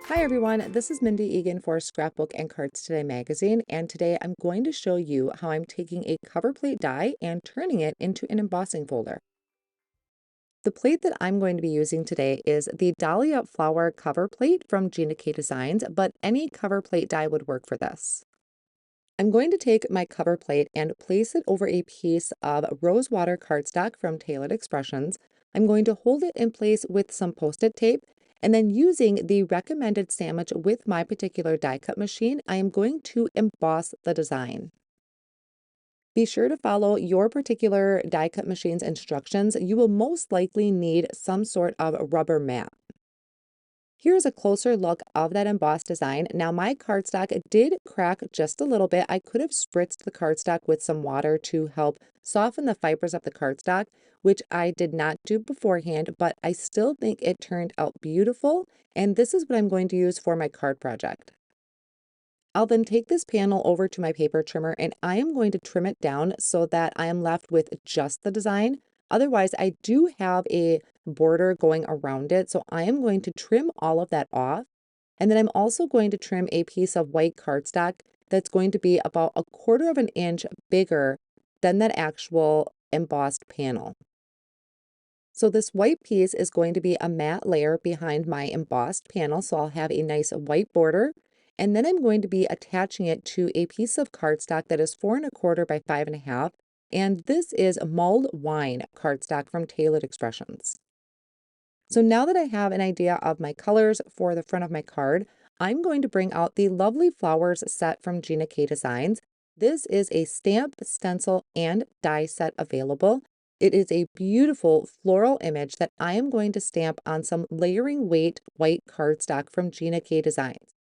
Hi everyone, this is Mindy Eggen for Scrapbook and Cards Today magazine, and today I'm going to show you how I'm taking a cover plate die and turning it into an embossing folder. The plate that I'm going to be using today is the Dahlia Flower cover plate from Gina K Designs, but any cover plate die would work for this. I'm going to take my cover plate and place it over a piece of rosewater cardstock from Tailored Expressions. I'm going to hold it in place with some Post-it tape, and then using the recommended sandwich with my particular die cut machine, I am going to emboss the design. Be sure to follow your particular die cut machine's instructions. You will most likely need some sort of rubber mat. Here's a closer look of that embossed design. Now my cardstock did crack just a little bit. I could have spritzed the cardstock with some water to help soften the fibers of the cardstock, which I did not do beforehand, but I still think it turned out beautiful. And this is what I'm going to use for my card project. I'll then take this panel over to my paper trimmer and I am going to trim it down so that I am left with just the design. Otherwise, I do have a border going around it, so I am going to trim all of that off. And then I'm also going to trim a piece of white cardstock that's going to be about 1/4 of an inch bigger than that actual embossed panel. So this white piece is going to be a matte layer behind my embossed panel, so I'll have a nice white border. And then I'm going to be attaching it to a piece of cardstock that is 4 1/4 by 5 1/2. And this is mulled wine cardstock from Tailored Expressions. So now that I have an idea of my colors for the front of my card, I'm going to bring out the lovely flowers set from Gina K Designs. This is a stamp, stencil, and die set available. It is a beautiful floral image that I am going to stamp on some layering weight white cardstock from Gina K Designs.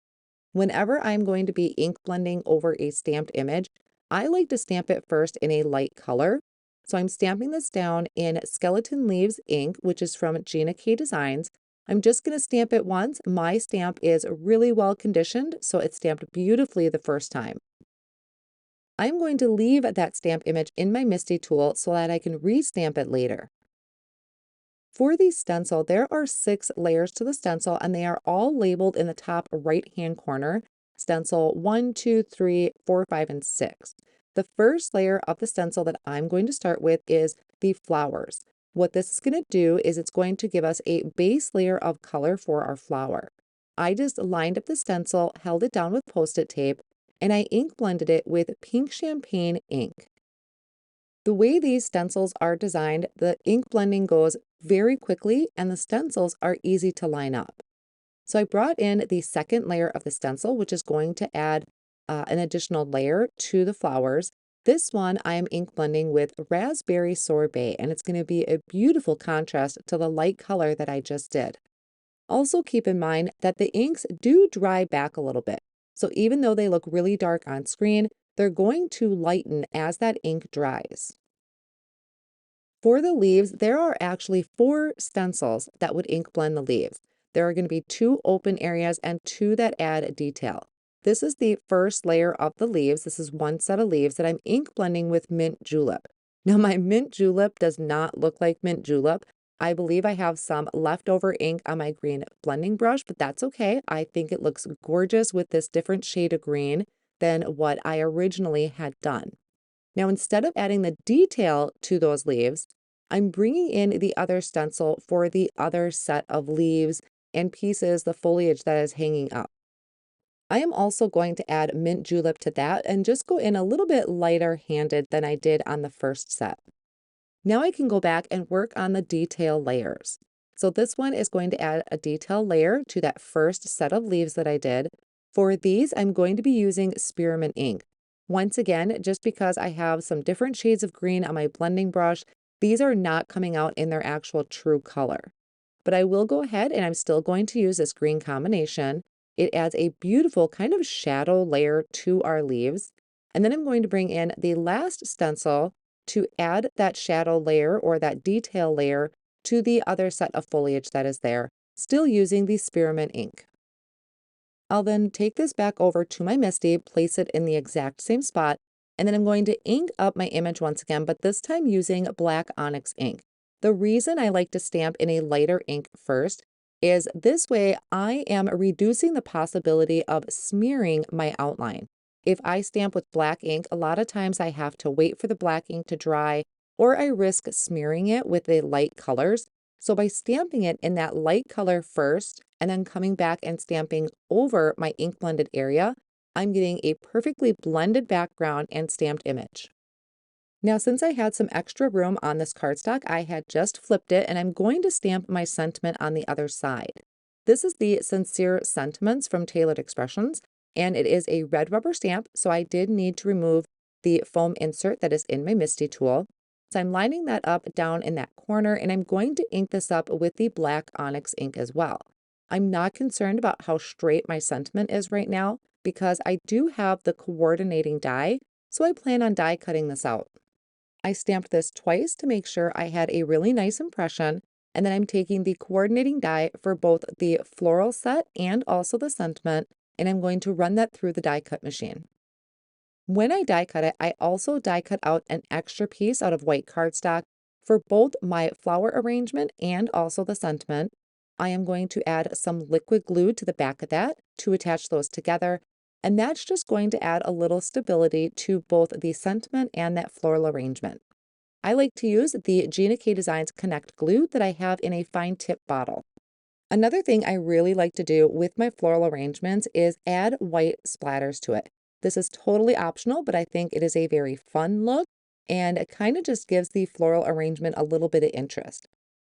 Whenever I'm going to be ink blending over a stamped image, I like to stamp it first in a light color. So I'm stamping this down in Skeleton Leaves ink, which is from Gina K Designs. I'm just going to stamp it once. My stamp is really well conditioned, so it's stamped beautifully the first time. I'm going to leave that stamp image in my MISTI tool so that I can restamp it later. For the stencil, there are 6 layers to the stencil, and they are all labeled in the top right-hand corner. Stencil 1, 2, 3, 4, 5, and 6. The first layer of the stencil that I'm going to start with is the flowers. What this is going to do is it's going to give us a base layer of color for our flower. I just lined up the stencil, held it down with Post-it tape, and I ink blended it with pink champagne ink. The way these stencils are designed, the ink blending goes very quickly and the stencils are easy to line up. So I brought in the second layer of the stencil, which is going to add an additional layer to the flowers. This one I am ink blending with Raspberry Sorbet, and it's going to be a beautiful contrast to the light color that I just did. Also keep in mind that the inks do dry back a little bit. So even though they look really dark on screen, they're going to lighten as that ink dries. For the leaves, there are actually 4 stencils that would ink blend the leaves. There are going to be 2 open areas and 2 that add detail. This is the first layer of the leaves. This is one set of leaves that I'm ink blending with Mint Julep. Now my Mint Julep does not look like Mint Julep. I believe I have some leftover ink on my green blending brush, but that's okay. I think it looks gorgeous with this different shade of green than what I originally had done. Now, instead of adding the detail to those leaves, I'm bringing in the other stencil for the other set of leaves and pieces, the foliage that is hanging up. I am also going to add Mint Julep to that and just go in a little bit lighter handed than I did on the first set. Now I can go back and work on the detail layers. So this one is going to add a detail layer to that first set of leaves that I did. For these, I'm going to be using spearmint ink. Once again, just because I have some different shades of green on my blending brush, these are not coming out in their actual true color. But I will go ahead and I'm still going to use this green combination. It adds a beautiful kind of shadow layer to our leaves. And then I'm going to bring in the last stencil to add that shadow layer or that detail layer to the other set of foliage that is there, still using the spearmint ink. I'll then take this back over to my MISTI, place it in the exact same spot, and then I'm going to ink up my image once again, but this time using black onyx ink. The reason I like to stamp in a lighter ink first is this way I am reducing the possibility of smearing my outline. If I stamp with black ink, a lot of times I have to wait for the black ink to dry or I risk smearing it with the light colors. So by stamping it in that light color first and then coming back and stamping over my ink blended area, I'm getting a perfectly blended background and stamped image. Now, since I had some extra room on this cardstock, I had just flipped it and I'm going to stamp my sentiment on the other side. This is the Sincere Sentiments from Tailored Expressions, and it is a red rubber stamp, so I did need to remove the foam insert that is in my Misty tool. So I'm lining that up down in that corner, and I'm going to ink this up with the black onyx ink as well. I'm not concerned about how straight my sentiment is right now because I do have the coordinating die, so I plan on die cutting this out. I stamped this twice to make sure I had a really nice impression, and then I'm taking the coordinating die for both the floral set and also the sentiment, and I'm going to run that through the die cut machine. When I die cut it, I also die cut out an extra piece out of white cardstock for both my flower arrangement and also the sentiment. I am going to add some liquid glue to the back of that to attach those together, and that's just going to add a little stability to both the sentiment and that floral arrangement. I like to use the Gina K Designs Connect glue that I have in a fine tip bottle. Another thing I really like to do with my floral arrangements is add white splatters to it. This is totally optional, but I think it is a very fun look, and it kind of just gives the floral arrangement a little bit of interest.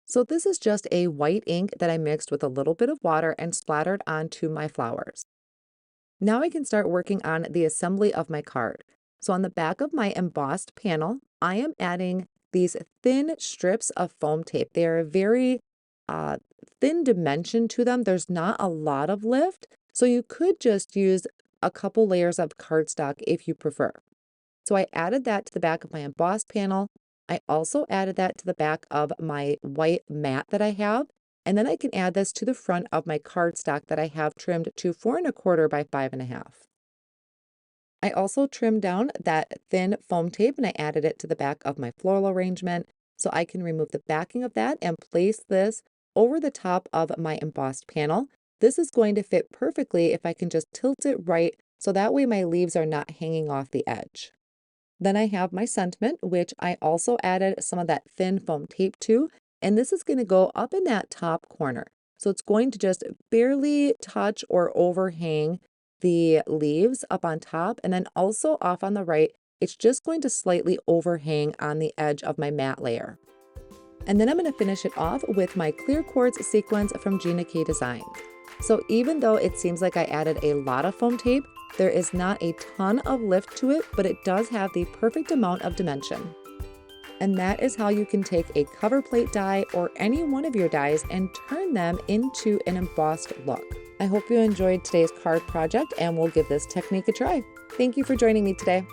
So this is just a white ink that I mixed with a little bit of water and splattered onto my flowers. Now I can start working on the assembly of my card. So on the back of my embossed panel, I am adding these thin strips of foam tape. They are a very thin dimension to them. There's not a lot of lift, so you could just use a couple layers of cardstock if you prefer. So I added that to the back of my embossed panel. I also added that to the back of my white mat that I have, and then I can add this to the front of my cardstock that I have trimmed to 4 1/4 by 5 1/2. I also trimmed down that thin foam tape and I added it to the back of my floral arrangement so I can remove the backing of that and place this over the top of my embossed panel. This is going to fit perfectly if I can just tilt it right so that way my leaves are not hanging off the edge. Then I have my sentiment, which I also added some of that thin foam tape to, and this is going to go up in that top corner. So it's going to just barely touch or overhang the leaves up on top, and then also off on the right, it's just going to slightly overhang on the edge of my matte layer. And then I'm going to finish it off with my clear quartz sequins from Gina K Designs. So even though it seems like I added a lot of foam tape, there is not a ton of lift to it, but it does have the perfect amount of dimension. And that is how you can take a cover plate die or any one of your dies and turn them into an embossed look. I hope you enjoyed today's card project and we'll give this technique a try. Thank you for joining me today.